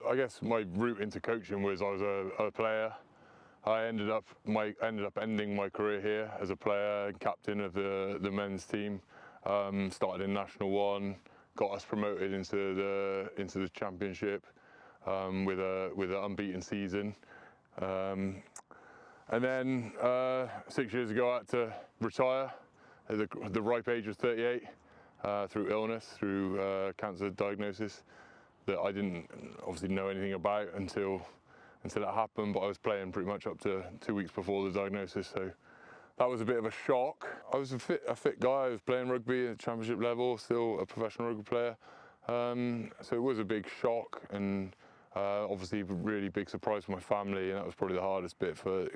I guess my route into coaching was I was a player. I ended up ending my career here as a player and captain of the men's team. Started in National 1, got us promoted into the championship with an unbeaten season. And then 6 years ago I had to retire at the ripe age of 38 through illness, through cancer diagnosis that I didn't obviously know anything about until it happened, but I was playing pretty much up to 2 weeks before the diagnosis, so that was a bit of a shock. I was a fit guy. I was playing rugby at championship level, still a professional rugby player, so it was a big shock and obviously a really big surprise for my family, and that was probably the hardest bit for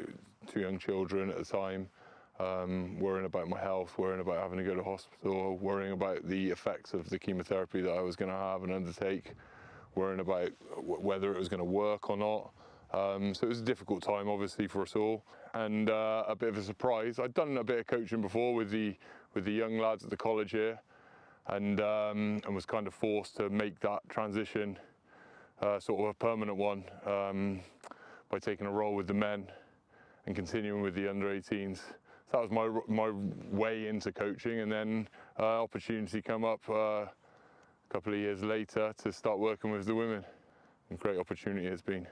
2 young children at the time. Worrying about my health, worrying about having to go to hospital, worrying about the effects of the chemotherapy that I was going to have and undertake, worrying about whether it was going to work or not. So it was a difficult time, obviously, for us all, and a bit of a surprise. I'd done a bit of coaching before with the young lads at the college here, and was kind of forced to make that transition sort of a permanent one by taking a role with the men and continuing with the under-18s. So that was my way into coaching, and then opportunity come up a couple of years later to start working with the women. And great opportunity it's been.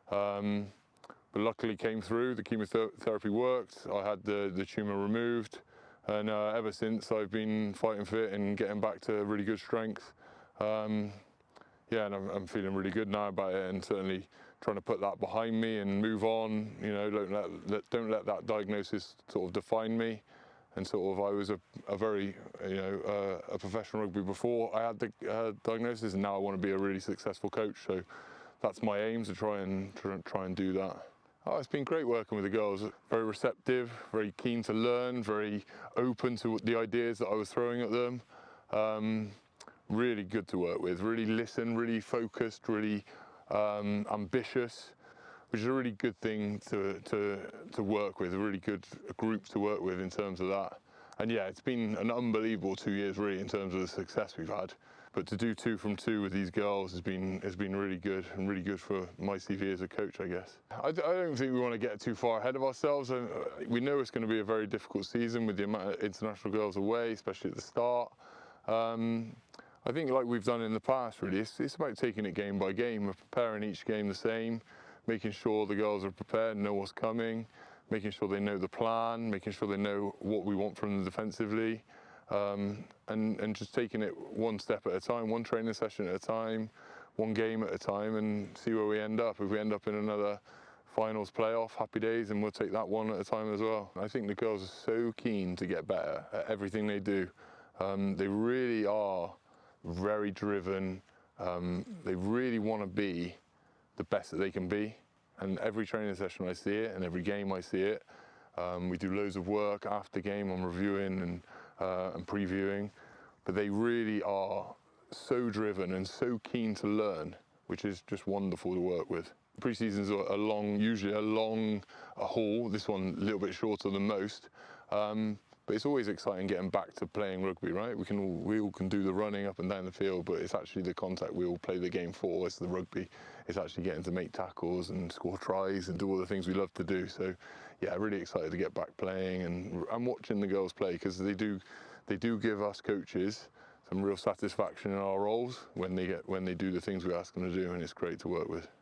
But luckily came through, the chemotherapy worked, I had the tumour removed, and ever since I've been fighting fit and getting back to really good strength. Yeah, and I'm feeling really good now about it, and certainly trying to put that behind me and move on. You know, don't let that diagnosis sort of define me. And sort of I was a very, a professional rugby before I had the diagnosis, and now I want to be a really successful coach. So that's my aim, to try and do that. Oh, it's been great working with the girls. Very receptive, very keen to learn, very open to the ideas that I was throwing at them. Really good to work with, really listen, really focused, really ambitious, which is a really good thing to work with, a really good group to work with in terms of that. And yeah, it's been an unbelievable 2 years really in terms of the success we've had. But to do 2 from 2 with these girls has been really good, and really good for my CV as a coach, I guess. I don't think we want to get too far ahead of ourselves. We know it's going to be a very difficult season with the amount of international girls away, especially at the start. I think, like we've done in the past, really, it's about taking it game by game, preparing each game the same, making sure the girls are prepared, know what's coming, making sure they know the plan, making sure they know what we want from them defensively, and just taking it one step at a time, one training session at a time, one game at a time, and see where we end up. If we end up in another finals playoff, happy days, and we'll take that one at a time as well. I think the girls are so keen to get better at everything they do. They really are very driven. They really want to be the best that they can be, and every training session I see it, and every game I see it. We do loads of work after game on reviewing and previewing, but they really are so driven and so keen to learn, which is just wonderful to work with. Pre-season's usually a long haul. This one a little bit shorter than most. But it's always exciting getting back to playing rugby, right? We all can do the running up and down the field, but it's actually the contact we all play the game for. It's the rugby. It's actually getting to make tackles and score tries and do all the things we love to do. So, yeah, really excited to get back playing and watching the girls play, because they do give us coaches some real satisfaction in our roles when they do the things we ask them to do, and it's great to work with.